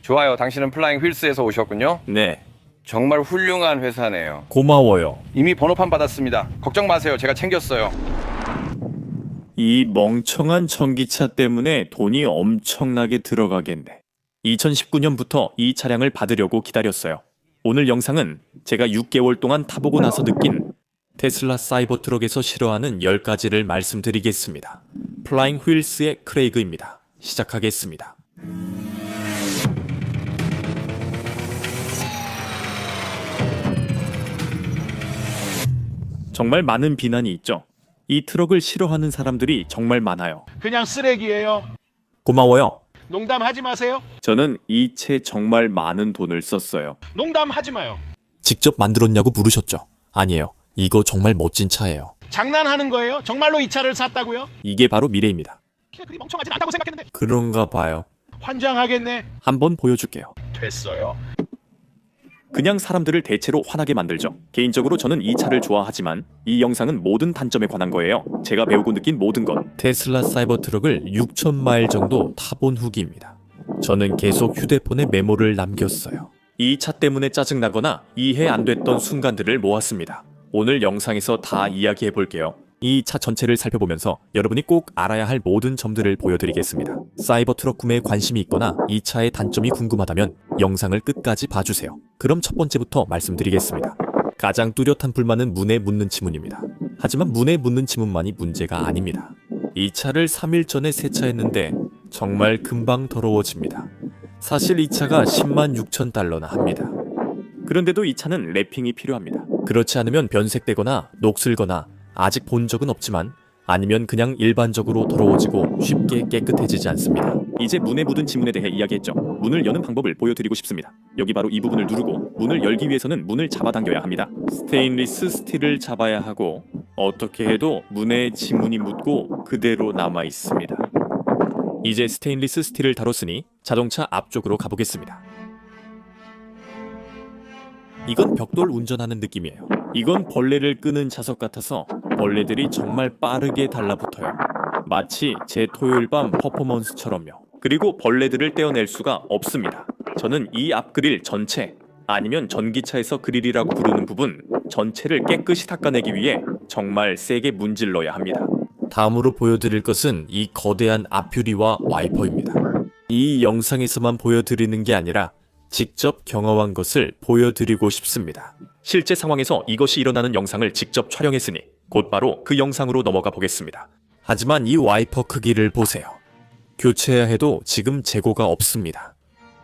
좋아요. 당신은 플라잉 휠스에서 오셨군요. 네, 정말 훌륭한 회사네요. 고마워요. 이미 번호판 받았습니다. 걱정 마세요. 제가 챙겼어요. 이 멍청한 전기차 때문에 돈이 엄청나게 들어가겠네. 2019년부터 이 차량을 받으려고 기다렸어요. 오늘 영상은 제가 6개월 동안 타보고 나서 느낀 테슬라 사이버트럭에서 싫어하는 10가지를 말씀드리겠습니다. 플라잉 휠스의 크레이그입니다. 시작하겠습니다. 정말 많은 비난이 있죠. 이 트럭을 싫어하는 사람들이 정말 많아요. 그냥 쓰레기예요. 고마워요. 농담하지 마세요. 저는 이 채 정말 많은 돈을 썼어요. 농담하지 마요. 직접 만들었냐고 물으셨죠? 아니에요. 이거 정말 멋진 차예요. 장난하는 거예요? 정말로 이 차를 샀다고요? 이게 바로 미래입니다. 그리 멍청하진 않다고 생각했는데. 그런가 봐요. 환장하겠네. 한번 보여줄게요. 됐어요. 그냥 사람들을 대체로 화나게 만들죠. 개인적으로 저는 이 차를 좋아하지만 이 영상은 모든 단점에 관한 거예요. 제가 배우고 느낀 모든 것. 테슬라 사이버트럭을 6,000마일 정도 타본 후기입니다. 저는 계속 휴대폰에 메모를 남겼어요. 이 차 때문에 짜증나거나 이해 안 됐던 순간들을 모았습니다. 오늘 영상에서 다 이야기해 볼게요. 이 차 전체를 살펴보면서 여러분이 꼭 알아야 할 모든 점들을 보여드리겠습니다. 사이버트럭 구매에 관심이 있거나 이 차의 단점이 궁금하다면 영상을 끝까지 봐주세요. 그럼 첫 번째부터 말씀드리겠습니다. 가장 뚜렷한 불만은 문에 묻는 지문입니다. 하지만 문에 묻는 지문만이 문제가 아닙니다. 이 차를 3일 전에 세차했는데 정말 금방 더러워집니다. 사실 이 차가 10만 6천 달러나 합니다. 그런데도 이 차는 랩핑이 필요합니다. 그렇지 않으면 변색되거나 녹슬거나 아직 본 적은 없지만 아니면 그냥 일반적으로 더러워지고 쉽게 깨끗해지지 않습니다. 이제 문에 묻은 지문에 대해 이야기했죠. 문을 여는 방법을 보여드리고 싶습니다. 여기 바로 이 부분을 누르고 문을 열기 위해서는 문을 잡아당겨야 합니다. 스테인리스 스틸을 잡아야 하고 어떻게 해도 문에 지문이 묻고 그대로 남아 있습니다. 이제 스테인리스 스틸을 다뤘으니 자동차 앞쪽으로 가보겠습니다. 이건 벽돌 운전하는 느낌이에요. 이건 벌레를 끄는 자석 같아서 벌레들이 정말 빠르게 달라붙어요. 마치 제 토요일 밤 퍼포먼스처럼요. 그리고 벌레들을 떼어낼 수가 없습니다. 저는 이 앞그릴 전체 아니면 전기차에서 그릴이라고 부르는 부분 전체를 깨끗이 닦아내기 위해 정말 세게 문질러야 합니다. 다음으로 보여드릴 것은 이 거대한 앞유리와 와이퍼입니다. 이 영상에서만 보여드리는 게 아니라 직접 경험한 것을 보여드리고 싶습니다. 실제 상황에서 이것이 일어나는 영상을 직접 촬영했으니 곧바로 그 영상으로 넘어가 보겠습니다. 하지만 이 와이퍼 크기를 보세요. 교체해야 해도 지금 재고가 없습니다.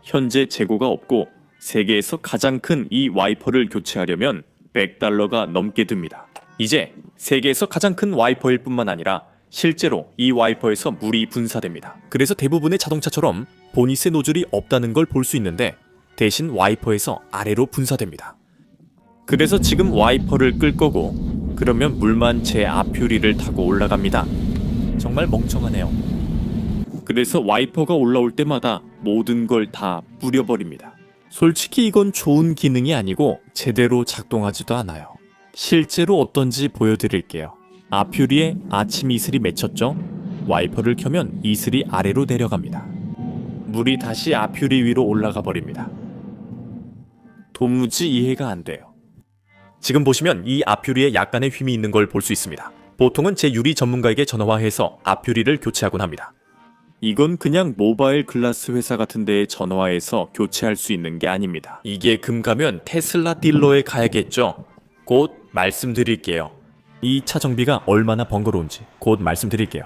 현재 재고가 없고 세계에서 가장 큰 이 와이퍼를 교체하려면 $100가 넘게 듭니다. 이제 세계에서 가장 큰 와이퍼일 뿐만 아니라 실제로 이 와이퍼에서 물이 분사됩니다. 그래서 대부분의 자동차처럼 보닛의 노즐이 없다는 걸 볼 수 있는데 대신 와이퍼에서 아래로 분사됩니다. 그래서 지금 와이퍼를 끌 거고 그러면 물만 제 앞유리를 타고 올라갑니다. 정말 멍청하네요. 그래서 와이퍼가 올라올 때마다 모든 걸 다 뿌려버립니다. 솔직히 이건 좋은 기능이 아니고 제대로 작동하지도 않아요. 실제로 어떤지 보여드릴게요. 앞유리에 아침 이슬이 맺혔죠? 와이퍼를 켜면 이슬이 아래로 내려갑니다. 물이 다시 앞유리 위로 올라가 버립니다. 도무지 이해가 안 돼요. 지금 보시면 이 앞유리에 약간의 휨이 있는 걸 볼 수 있습니다. 보통은 제 유리 전문가에게 전화해서 앞유리를 교체하곤 합니다. 이건 그냥 모바일 글라스 회사 같은 데에 전화해서 교체할 수 있는 게 아닙니다. 이게 금가면 테슬라 딜러에 가야겠죠? 곧 말씀드릴게요. 이 차 정비가 얼마나 번거로운지 곧 말씀드릴게요.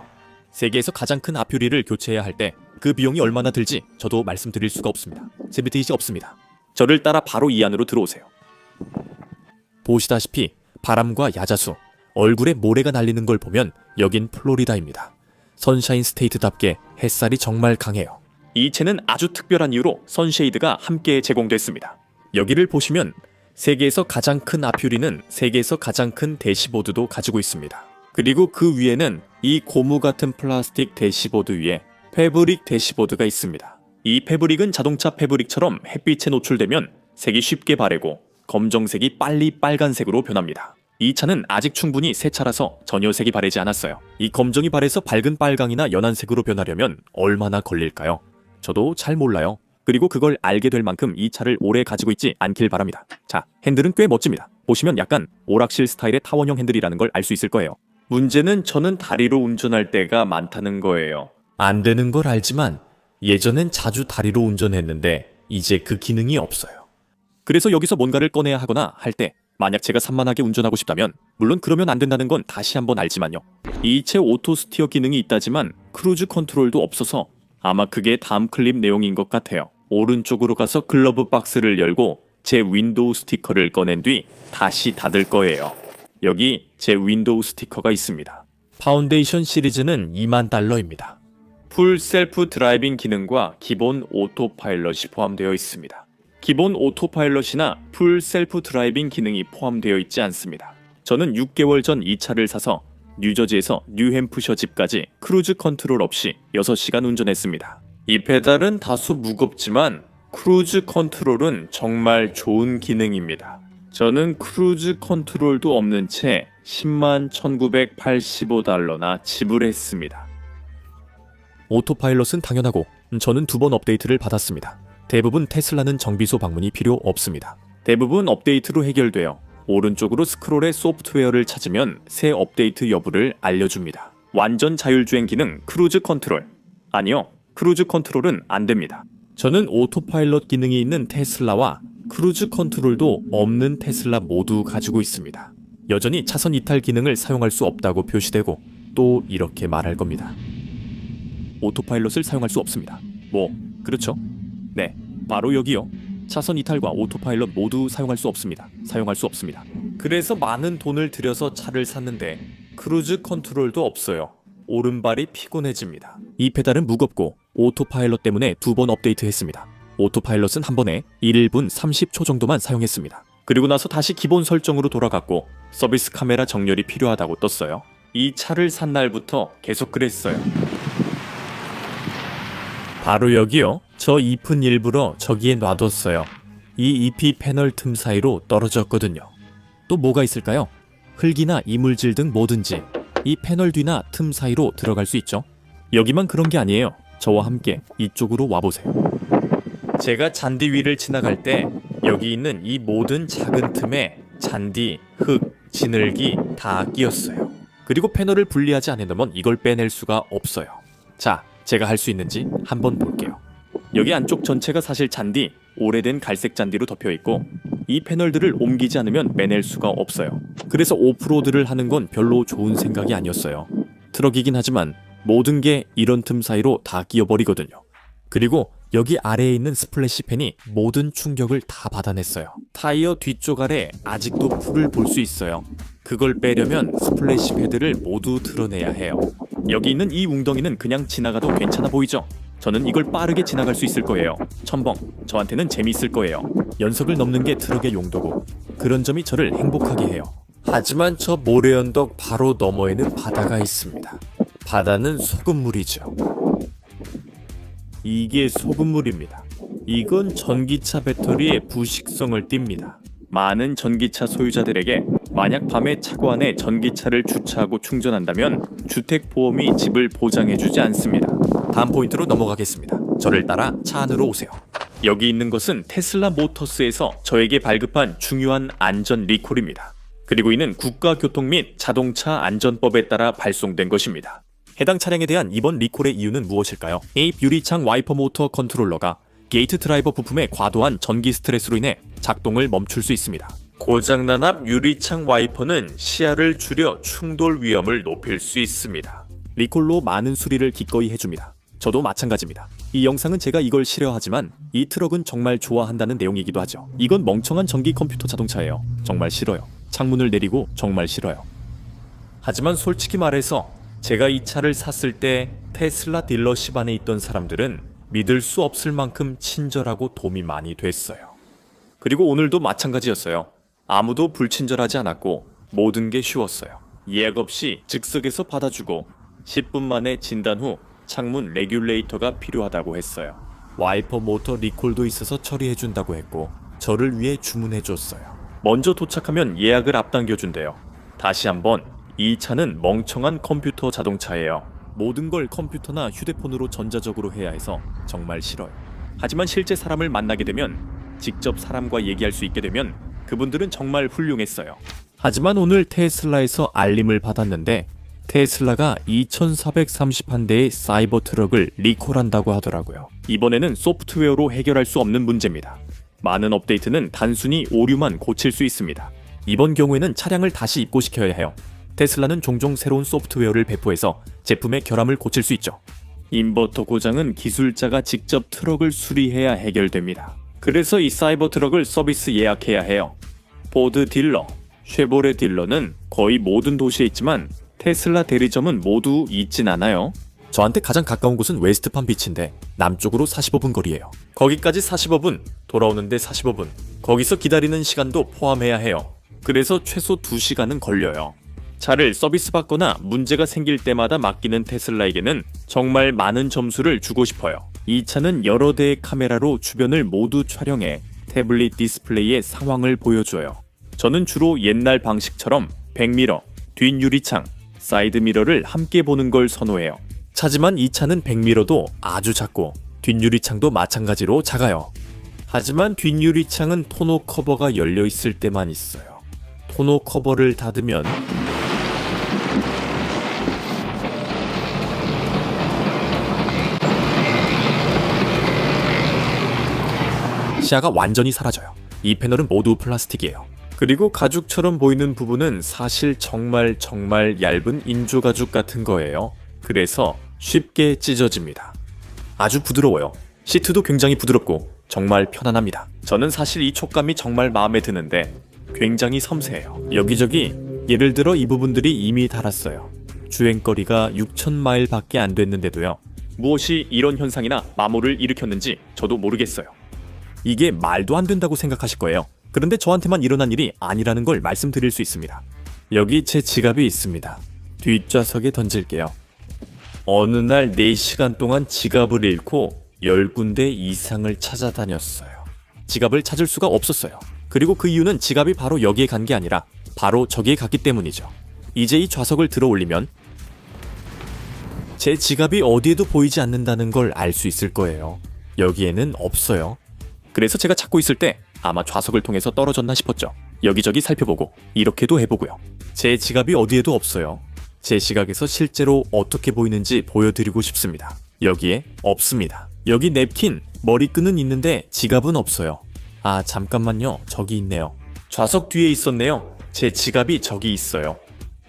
세계에서 가장 큰 앞유리를 교체해야 할 때 그 비용이 얼마나 들지 저도 말씀드릴 수가 없습니다. 재미있이 없습니다. 저를 따라 바로 이 안으로 들어오세요. 보시다시피 바람과 야자수, 얼굴에 모래가 날리는 걸 보면 여긴 플로리다입니다. 선샤인 스테이트답게 햇살이 정말 강해요. 이 채는 아주 특별한 이유로 선쉐이드가 함께 제공됐습니다. 여기를 보시면 세계에서 가장 큰 앞유리는 세계에서 가장 큰 대시보드도 가지고 있습니다. 그리고 그 위에는 이 고무 같은 플라스틱 대시보드 위에 패브릭 대시보드가 있습니다. 이 패브릭은 자동차 패브릭처럼 햇빛에 노출되면 색이 쉽게 바래고 검정색이 빨리 빨간색으로 변합니다. 이 차는 아직 충분히 새 차라서 전혀 색이 바래지 않았어요. 이 검정이 바래서 밝은 빨강이나 연한색으로 변하려면 얼마나 걸릴까요? 저도 잘 몰라요. 그리고 그걸 알게 될 만큼 이 차를 오래 가지고 있지 않길 바랍니다. 자, 핸들은 꽤 멋집니다. 보시면 약간 오락실 스타일의 타원형 핸들이라는 걸 알 수 있을 거예요. 문제는 저는 다리로 운전할 때가 많다는 거예요. 안 되는 걸 알지만 예전엔 자주 다리로 운전했는데 이제 그 기능이 없어요. 그래서 여기서 뭔가를 꺼내야 하거나 할 때 만약 제가 산만하게 운전하고 싶다면, 물론 그러면 안 된다는 건 다시 한번 알지만요, 이 채 오토 스티어 기능이 있다지만 크루즈 컨트롤도 없어서 아마 그게 다음 클립 내용인 것 같아요. 오른쪽으로 가서 글러브 박스를 열고 제 윈도우 스티커를 꺼낸 뒤 다시 닫을 거예요. 여기 제 윈도우 스티커가 있습니다. 파운데이션 시리즈는 2만 달러입니다. 풀 셀프 드라이빙 기능과 기본 오토파일럿이 포함되어 있습니다. 기본 오토파일럿이나 풀 셀프 드라이빙 기능이 포함되어 있지 않습니다. 저는 6개월 전 이 차를 사서 뉴저지에서 뉴햄프셔 집까지 크루즈 컨트롤 없이 6시간 운전했습니다. 이 페달은 다소 무겁지만 크루즈 컨트롤은 정말 좋은 기능입니다. 저는 크루즈 컨트롤도 없는 채 10만 1985달러나 지불했습니다. 오토파일럿은 당연하고 저는 2번 업데이트를 받았습니다. 대부분 테슬라는 정비소 방문이 필요 없습니다. 대부분 업데이트로 해결되어 오른쪽으로 스크롤의 소프트웨어를 찾으면 새 업데이트 여부를 알려줍니다. 완전 자율주행 기능 크루즈 컨트롤. 아니요, 크루즈 컨트롤은 안 됩니다. 저는 오토파일럿 기능이 있는 테슬라와 크루즈 컨트롤도 없는 테슬라 모두 가지고 있습니다. 여전히 차선 이탈 기능을 사용할 수 없다고 표시되고 또 이렇게 말할 겁니다. 오토파일럿을 사용할 수 없습니다. 그렇죠? 네, 바로 여기요. 차선 이탈과 오토파일럿 모두 사용할 수 없습니다. 사용할 수 없습니다. 그래서 많은 돈을 들여서 차를 샀는데 크루즈 컨트롤도 없어요. 오른발이 피곤해집니다. 이 페달은 무겁고 오토파일럿 때문에 2번 업데이트했습니다. 오토파일럿은 한 번에 1분 30초 정도만 사용했습니다. 그리고 나서 다시 기본 설정으로 돌아갔고 서비스 카메라 정렬이 필요하다고 떴어요. 이 차를 산 날부터 계속 그랬어요. 바로 여기요. 저 잎은 일부러 저기에 놔뒀어요. 이 잎이 패널 틈 사이로 떨어졌거든요. 또 뭐가 있을까요? 흙이나 이물질 등 뭐든지 이 패널 뒤나 틈 사이로 들어갈 수 있죠. 여기만 그런 게 아니에요. 저와 함께 이쪽으로 와보세요. 제가 잔디 위를 지나갈 때 여기 있는 이 모든 작은 틈에 잔디, 흙, 진흙이 다 끼었어요. 그리고 패널을 분리하지 않으면 이걸 빼낼 수가 없어요. 자, 제가 할 수 있는지 한번 볼게요. 여기 안쪽 전체가 사실 잔디, 오래된 갈색 잔디로 덮여 있고 이 패널들을 옮기지 않으면 빼낼 수가 없어요. 그래서 오프로드를 하는 건 별로 좋은 생각이 아니었어요. 트럭이긴 하지만 모든 게 이런 틈 사이로 다 끼어버리거든요. 그리고 여기 아래에 있는 스플래시팬이 모든 충격을 다 받아냈어요. 타이어 뒤쪽 아래 아직도 풀을 볼 수 있어요. 그걸 빼려면 스플래시 패드를 모두 드러내야 해요. 여기 있는 이 웅덩이는 그냥 지나가도 괜찮아 보이죠? 저는 이걸 빠르게 지나갈 수 있을 거예요. 첨벙, 저한테는 재미있을 거예요. 연석을 넘는 게 트럭의 용도고 그런 점이 저를 행복하게 해요. 하지만 저 모래 언덕 바로 너머에는 바다가 있습니다. 바다는 소금물이죠. 이게 소금물입니다. 이건 전기차 배터리의 부식성을 띱니다. 많은 전기차 소유자들에게 만약 밤에 차고 안에 전기차를 주차하고 충전한다면 주택보험이 집을 보장해주지 않습니다. 다음 포인트로 넘어가겠습니다. 저를 따라 차 안으로 오세요. 여기 있는 것은 테슬라 모터스에서 저에게 발급한 중요한 안전 리콜입니다. 그리고 이는 국가교통 및 자동차 안전법에 따라 발송된 것입니다. 해당 차량에 대한 이번 리콜의 이유는 무엇일까요? 에입 유리창 와이퍼 모터 컨트롤러가 게이트 드라이버 부품의 과도한 전기 스트레스로 인해 작동을 멈출 수 있습니다. 고장난 앞 유리창 와이퍼는 시야를 줄여 충돌 위험을 높일 수 있습니다. 리콜로 많은 수리를 기꺼이 해줍니다. 저도 마찬가지입니다. 이 영상은 제가 이걸 싫어하지만 이 트럭은 정말 좋아한다는 내용이기도 하죠. 이건 멍청한 전기 컴퓨터 자동차예요. 정말 싫어요. 창문을 내리고 정말 싫어요. 하지만 솔직히 말해서 제가 이 차를 샀을 때 테슬라 딜러십 안에 있던 사람들은 믿을 수 없을 만큼 친절하고 도움이 많이 됐어요. 그리고 오늘도 마찬가지였어요. 아무도 불친절하지 않았고 모든 게 쉬웠어요. 예약 없이 즉석에서 받아주고 10분 만에 진단 후 창문 레귤레이터가 필요하다고 했어요. 와이퍼 모터 리콜도 있어서 처리해준다고 했고 저를 위해 주문해줬어요. 먼저 도착하면 예약을 앞당겨준대요. 다시 한번 이 차는 멍청한 컴퓨터 자동차예요. 모든 걸 컴퓨터나 휴대폰으로 전자적으로 해야 해서 정말 싫어요. 하지만 실제 사람을 만나게 되면, 직접 사람과 얘기할 수 있게 되면 그분들은 정말 훌륭했어요. 하지만 오늘 테슬라에서 알림을 받았는데 테슬라가 2431대의 사이버 트럭을 리콜한다고 하더라고요. 이번에는 소프트웨어로 해결할 수 없는 문제입니다. 많은 업데이트는 단순히 오류만 고칠 수 있습니다. 이번 경우에는 차량을 다시 입고시켜야 해요. 테슬라는 종종 새로운 소프트웨어를 배포해서 제품의 결함을 고칠 수 있죠. 인버터 고장은 기술자가 직접 트럭을 수리해야 해결됩니다. 그래서 이 사이버 트럭을 서비스 예약해야 해요. 포드 딜러, 쉐보레 딜러는 거의 모든 도시에 있지만 테슬라 대리점은 모두 있진 않아요. 저한테 가장 가까운 곳은 웨스트팜비치인데 남쪽으로 45분 거리예요. 거기까지 45분, 돌아오는데 45분. 거기서 기다리는 시간도 포함해야 해요. 그래서 최소 2시간은 걸려요. 차를 서비스받거나 문제가 생길 때마다 맡기는 테슬라에게는 정말 많은 점수를 주고 싶어요. 이 차는 여러 대의 카메라로 주변을 모두 촬영해 태블릿 디스플레이에 상황을 보여줘요. 저는 주로 옛날 방식처럼 백미러, 뒷유리창, 사이드미러를 함께 보는 걸 선호해요. 하지만 이 차는 백미러도 아주 작고 뒷유리창도 마찬가지로 작아요. 하지만 뒷유리창은 토너 커버가 열려 있을 때만 있어요. 토너 커버를 닫으면 시야가 완전히 사라져요. 이 패널은 모두 플라스틱이에요. 그리고 가죽처럼 보이는 부분은 사실 정말 얇은 인조가죽 같은 거예요. 그래서 쉽게 찢어집니다. 아주 부드러워요. 시트도 굉장히 부드럽고 정말 편안합니다. 저는 사실 이 촉감이 정말 마음에 드는데 굉장히 섬세해요. 여기저기 예를 들어 이 부분들이 이미 닳았어요. 주행거리가 6,000마일 밖에 안 됐는데도요. 무엇이 이런 현상이나 마모를 일으켰는지 저도 모르겠어요. 이게 말도 안 된다고 생각하실 거예요. 그런데 저한테만 일어난 일이 아니라는 걸 말씀드릴 수 있습니다. 여기 제 지갑이 있습니다. 뒷좌석에 던질게요. 어느 날 4시간 동안 지갑을 잃고 10군데 이상을 찾아다녔어요. 지갑을 찾을 수가 없었어요. 그리고 그 이유는 지갑이 바로 여기에 간 게 아니라 바로 저기에 갔기 때문이죠. 이제 이 좌석을 들어 올리면 제 지갑이 어디에도 보이지 않는다는 걸 알 수 있을 거예요. 여기에는 없어요. 그래서 제가 찾고 있을 때 아마 좌석을 통해서 떨어졌나 싶었죠. 여기저기 살펴보고 이렇게도 해보고요. 제 지갑이 어디에도 없어요. 제 시각에서 실제로 어떻게 보이는지 보여드리고 싶습니다. 여기에 없습니다. 여기 냅킨, 머리끈은 있는데 지갑은 없어요. 아, 잠깐만요. 저기 있네요. 좌석 뒤에 있었네요. 제 지갑이 저기 있어요.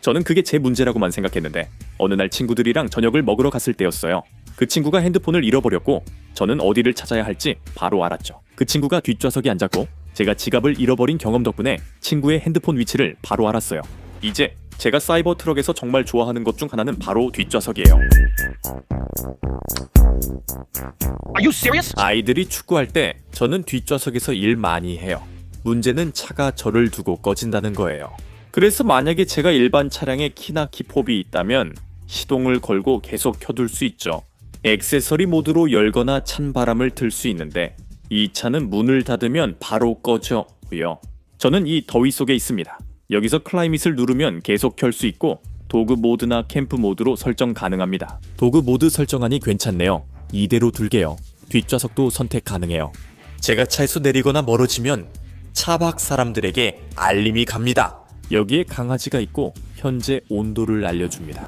저는 그게 제 문제라고만 생각했는데 어느 날 친구들이랑 저녁을 먹으러 갔을 때였어요. 그 친구가 핸드폰을 잃어버렸고 저는 어디를 찾아야 할지 바로 알았죠. 그 친구가 뒷좌석에 앉았고 제가 지갑을 잃어버린 경험 덕분에 친구의 핸드폰 위치를 바로 알았어요. 이제 제가 사이버 트럭에서 정말 좋아하는 것 중 하나는 바로 뒷좌석이에요. Are you serious? 아이들이 축구할 때 저는 뒷좌석에서 일 많이 해요. 문제는 차가 저를 두고 꺼진다는 거예요. 그래서 만약에 제가 일반 차량에 키나 키폼이 있다면 시동을 걸고 계속 켜둘 수 있죠. 액세서리 모드로 열거나 찬 바람을 틀 수 있는데 이 차는 문을 닫으면 바로 꺼져요. 저는 이 더위 속에 있습니다. 여기서 클라이밋을 누르면 계속 켤 수 있고 도그 모드나 캠프 모드로 설정 가능합니다. 도그 모드 설정하니 괜찮네요. 이대로 둘게요. 뒷좌석도 선택 가능해요. 제가 차에서 내리거나 멀어지면 차 밖 사람들에게 알림이 갑니다. 여기에 강아지가 있고 현재 온도를 알려줍니다.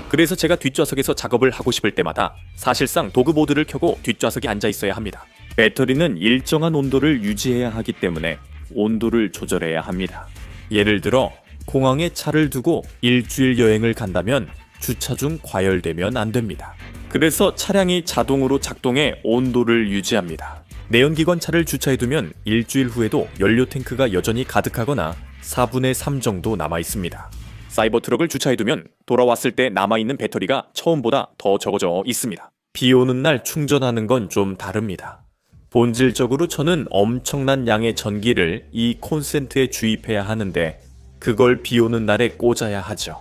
그래서 제가 뒷좌석에서 작업을 하고 싶을 때마다 사실상 도그 모드를 켜고 뒷좌석에 앉아 있어야 합니다. 배터리는 일정한 온도를 유지해야 하기 때문에 온도를 조절해야 합니다. 예를 들어 공항에 차를 두고 일주일 여행을 간다면 주차 중 과열되면 안 됩니다. 그래서 차량이 자동으로 작동해 온도를 유지합니다. 내연기관 차를 주차해두면 일주일 후에도 연료 탱크가 여전히 가득하거나 4분의 3 정도 남아 있습니다. 사이버 트럭을 주차해두면 돌아왔을 때 남아있는 배터리가 처음보다 더 적어져 있습니다. 비 오는 날 충전하는 건 좀 다릅니다. 본질적으로 저는 엄청난 양의 전기를 이 콘센트에 주입해야 하는데 그걸 비 오는 날에 꽂아야 하죠.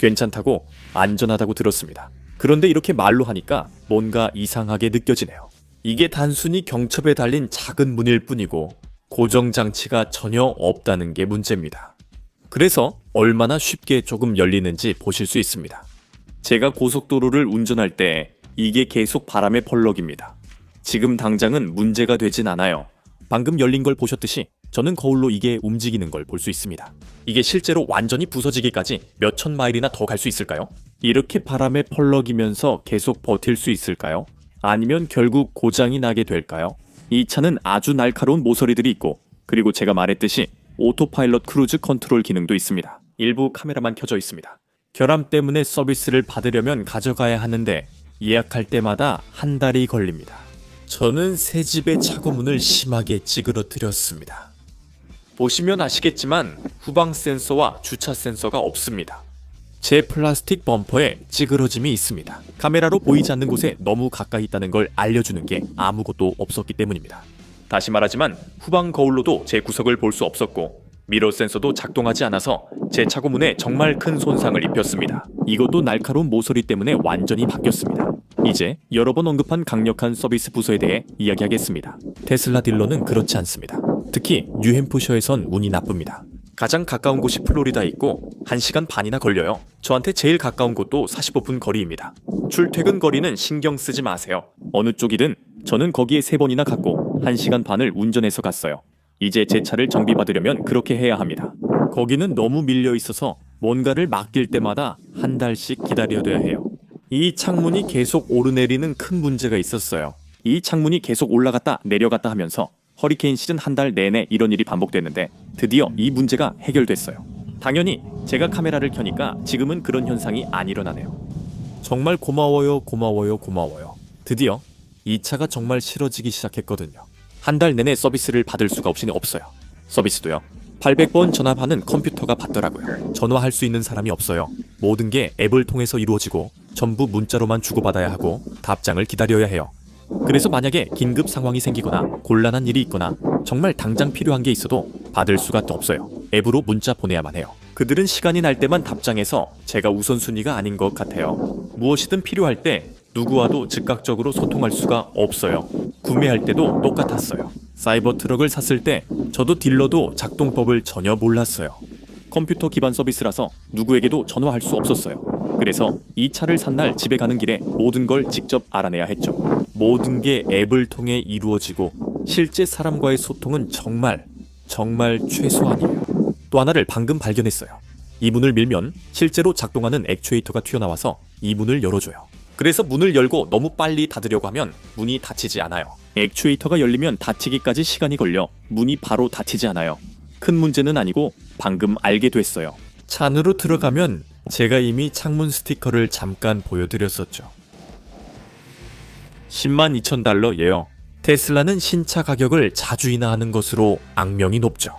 괜찮다고 안전하다고 들었습니다. 그런데 이렇게 말로 하니까 뭔가 이상하게 느껴지네요. 이게 단순히 경첩에 달린 작은 문일 뿐이고 고정장치가 전혀 없다는 게 문제입니다. 그래서 얼마나 쉽게 조금 열리는지 보실 수 있습니다. 제가 고속도로를 운전할 때 이게 계속 바람의 펄럭입니다. 지금 당장은 문제가 되진 않아요. 방금 열린 걸 보셨듯이 저는 거울로 이게 움직이는 걸 볼 수 있습니다. 이게 실제로 완전히 부서지기까지 몇천 마일이나 더 갈 수 있을까요? 이렇게 바람에 펄럭이면서 계속 버틸 수 있을까요? 아니면 결국 고장이 나게 될까요? 이 차는 아주 날카로운 모서리들이 있고, 그리고 제가 말했듯이 오토파일럿 크루즈 컨트롤 기능도 있습니다. 일부 카메라만 켜져 있습니다. 결함 때문에 서비스를 받으려면 가져가야 하는데 예약할 때마다 한 달이 걸립니다. 저는 새 집의 차고문을 심하게 찌그러뜨렸습니다. 보시면 아시겠지만 후방 센서와 주차 센서가 없습니다. 제 플라스틱 범퍼에 찌그러짐이 있습니다. 카메라로 보이지 않는 곳에 너무 가까이 있다는 걸 알려주는 게 아무것도 없었기 때문입니다. 다시 말하지만 후방 거울로도 제 구석을 볼 수 없었고 미러 센서도 작동하지 않아서 제 차고문에 정말 큰 손상을 입혔습니다. 이것도 날카로운 모서리 때문에 완전히 바뀌었습니다. 이제 여러 번 언급한 강력한 서비스 부서에 대해 이야기하겠습니다. 테슬라 딜러는 그렇지 않습니다. 특히 뉴햄프셔에선 운이 나쁩니다. 가장 가까운 곳이 플로리다에 있고 1시간 반이나 걸려요. 저한테 제일 가까운 곳도 45분 거리입니다. 출퇴근 거리는 신경 쓰지 마세요. 어느 쪽이든 저는 거기에 3번이나 갔고 1시간 반을 운전해서 갔어요. 이제 제 차를 정비받으려면 그렇게 해야 합니다. 거기는 너무 밀려 있어서 뭔가를 맡길 때마다 한 달씩 기다려야 해요. 이 창문이 계속 오르내리는 큰 문제가 있었어요. 이 창문이 계속 올라갔다 내려갔다 하면서 허리케인 시즌 한 달 내내 이런 일이 반복됐는데 드디어 이 문제가 해결됐어요. 당연히 제가 카메라를 켜니까 지금은 그런 현상이 안 일어나네요. 정말 고마워요, 고마워요, 고마워요. 드디어 이 차가 정말 싫어지기 시작했거든요. 한 달 내내 서비스를 받을 수가 없어요. 서비스도요. 800번 전화하는 컴퓨터가 받더라고요. 전화할 수 있는 사람이 없어요. 모든 게 앱을 통해서 이루어지고 전부 문자로만 주고받아야 하고 답장을 기다려야 해요. 그래서 만약에 긴급 상황이 생기거나 곤란한 일이 있거나 정말 당장 필요한 게 있어도 받을 수가 없어요. 앱으로 문자 보내야만 해요. 그들은 시간이 날 때만 답장해서 제가 우선순위가 아닌 것 같아요. 무엇이든 필요할 때 누구와도 즉각적으로 소통할 수가 없어요. 구매할 때도 똑같았어요. 사이버 트럭을 샀을 때 저도 딜러도 작동법을 전혀 몰랐어요. 컴퓨터 기반 서비스라서 누구에게도 전화할 수 없었어요. 그래서 이 차를 산 날 집에 가는 길에 모든 걸 직접 알아내야 했죠. 모든 게 앱을 통해 이루어지고 실제 사람과의 소통은 정말 최소한이에요. 또 하나를 방금 발견했어요. 이 문을 밀면 실제로 작동하는 액추에이터가 튀어나와서 이 문을 열어줘요. 그래서 문을 열고 너무 빨리 닫으려고 하면 문이 닫히지 않아요. 액추에이터가 열리면 닫히기까지 시간이 걸려 문이 바로 닫히지 않아요. 큰 문제는 아니고 방금 알게 됐어요. 차 안으로 들어가면 제가 이미 창문 스티커를 잠깐 보여드렸었죠. 102,000달러예요. 테슬라는 신차 가격을 자주 인하하는 것으로 악명이 높죠.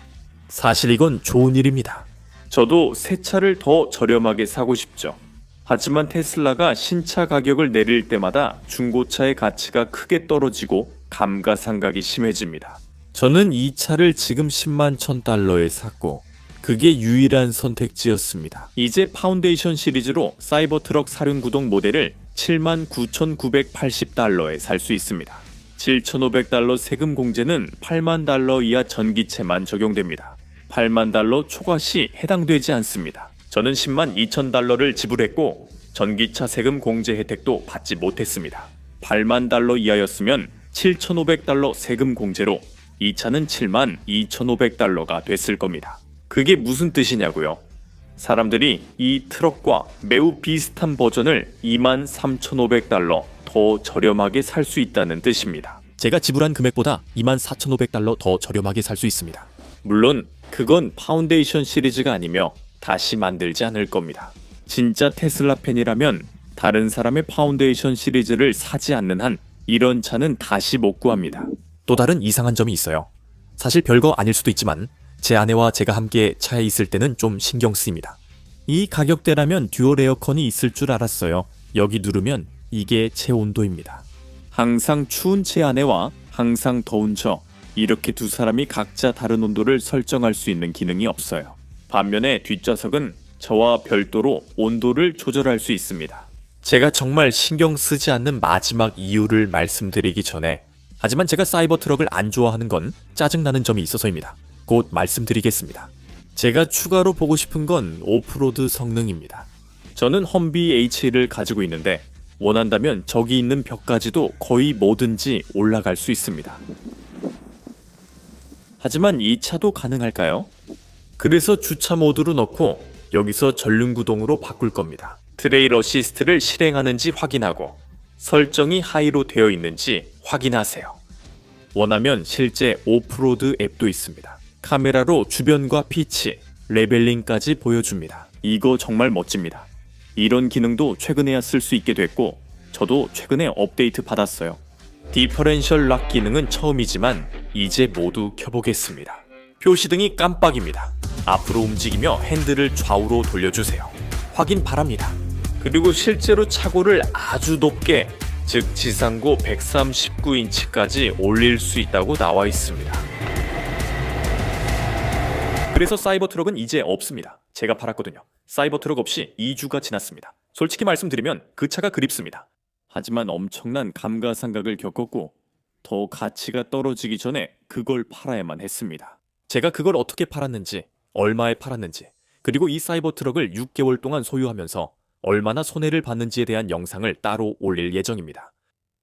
사실 이건 좋은 일입니다. 저도 새 차를 더 저렴하게 사고 싶죠. 하지만 테슬라가 신차 가격을 내릴 때마다 중고차의 가치가 크게 떨어지고 감가상각이 심해집니다. 저는 이 차를 지금 101,000달러에 샀고 그게 유일한 선택지였습니다. 이제 파운데이션 시리즈로 사이버트럭 사륜구동 모델을 79,980달러에 살 수 있습니다. 7,500달러 세금 공제는 8만 달러 이하 전기차만 적용됩니다. 8만 달러 초과 시 해당되지 않습니다. 저는 10만 2천 달러를 지불했고 전기차 세금 공제 혜택도 받지 못했습니다. 8만 달러 이하였으면 7,500달러 세금 공제로 이 차는 7만 2,500달러가 됐을 겁니다. 그게 무슨 뜻이냐고요? 사람들이 이 트럭과 매우 비슷한 버전을 2만 3,500달러 더 저렴하게 살 수 있다는 뜻입니다. 제가 지불한 금액보다 24,500달러 더 저렴하게 살 수 있습니다. 물론 그건 파운데이션 시리즈가 아니며 다시 만들지 않을 겁니다. 진짜 테슬라 팬이라면 다른 사람의 파운데이션 시리즈를 사지 않는 한 이런 차는 다시 못 구합니다. 또 다른 이상한 점이 있어요. 사실 별거 아닐 수도 있지만 제 아내와 제가 함께 차에 있을 때는 좀 신경 쓰입니다. 이 가격대라면 듀얼 에어컨이 있을 줄 알았어요. 여기 누르면 이게 제 온도입니다. 항상 추운 제 아내와 항상 더운 저, 이렇게 두 사람이 각자 다른 온도를 설정할 수 있는 기능이 없어요. 반면에 뒷좌석은 저와 별도로 온도를 조절할 수 있습니다. 제가 정말 신경 쓰지 않는 마지막 이유를 말씀드리기 전에, 하지만 제가 사이버 트럭을 안 좋아하는 건 짜증나는 점이 있어서입니다. 곧 말씀드리겠습니다. 제가 추가로 보고 싶은 건 오프로드 성능입니다. 저는 험비 H1을 가지고 있는데 원한다면 저기 있는 벽까지도 거의 뭐든지 올라갈 수 있습니다. 하지만 이 차도 가능할까요? 그래서 주차 모드로 넣고 여기서 전륜구동으로 바꿀 겁니다. 트레일 어시스트를 실행하는지 확인하고 설정이 하이로 되어 있는지 확인하세요. 원하면 실제 오프로드 앱도 있습니다. 카메라로 주변과 피치, 레벨링까지 보여줍니다. 이거 정말 멋집니다. 이런 기능도 최근에야 쓸 수 있게 됐고 저도 최근에 업데이트 받았어요. 디퍼렌셜 락 기능은 처음이지만 이제 모두 켜보겠습니다. 표시등이 깜빡입니다. 앞으로 움직이며 핸들을 좌우로 돌려주세요. 확인 바랍니다. 그리고 실제로 차고를 아주 높게, 즉 지상고 139인치까지 올릴 수 있다고 나와 있습니다. 그래서 사이버트럭은 이제 없습니다. 제가 팔았거든요. 사이버트럭 없이 2주가 지났습니다. 솔직히 말씀드리면 그 차가 그립습니다. 하지만 엄청난 감가상각을 겪었고 더 가치가 떨어지기 전에 그걸 팔아야만 했습니다. 제가 그걸 어떻게 팔았는지, 얼마에 팔았는지, 그리고 이 사이버트럭을 6개월 동안 소유하면서 얼마나 손해를 봤는지에 대한 영상을 따로 올릴 예정입니다.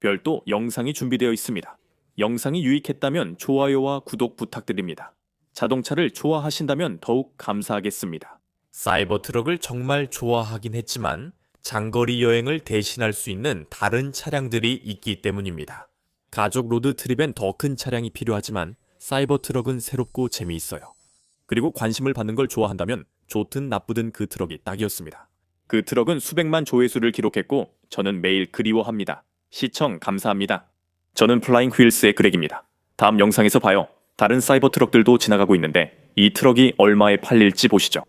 별도 영상이 준비되어 있습니다. 영상이 유익했다면 좋아요와 구독 부탁드립니다. 자동차를 좋아하신다면 더욱 감사하겠습니다. 사이버트럭을 정말 좋아하긴 했지만 장거리 여행을 대신할 수 있는 다른 차량들이 있기 때문입니다. 가족 로드트립엔 더 큰 차량이 필요하지만 사이버트럭은 새롭고 재미있어요. 그리고 관심을 받는 걸 좋아한다면 좋든 나쁘든 그 트럭이 딱이었습니다. 그 트럭은 수백만 조회수를 기록했고 저는 매일 그리워합니다. 시청 감사합니다. 저는 플라잉 휠스의 그렉입니다. 다음 영상에서 봐요. 다른 사이버 트럭들도 지나가고 있는데 이 트럭이 얼마에 팔릴지 보시죠.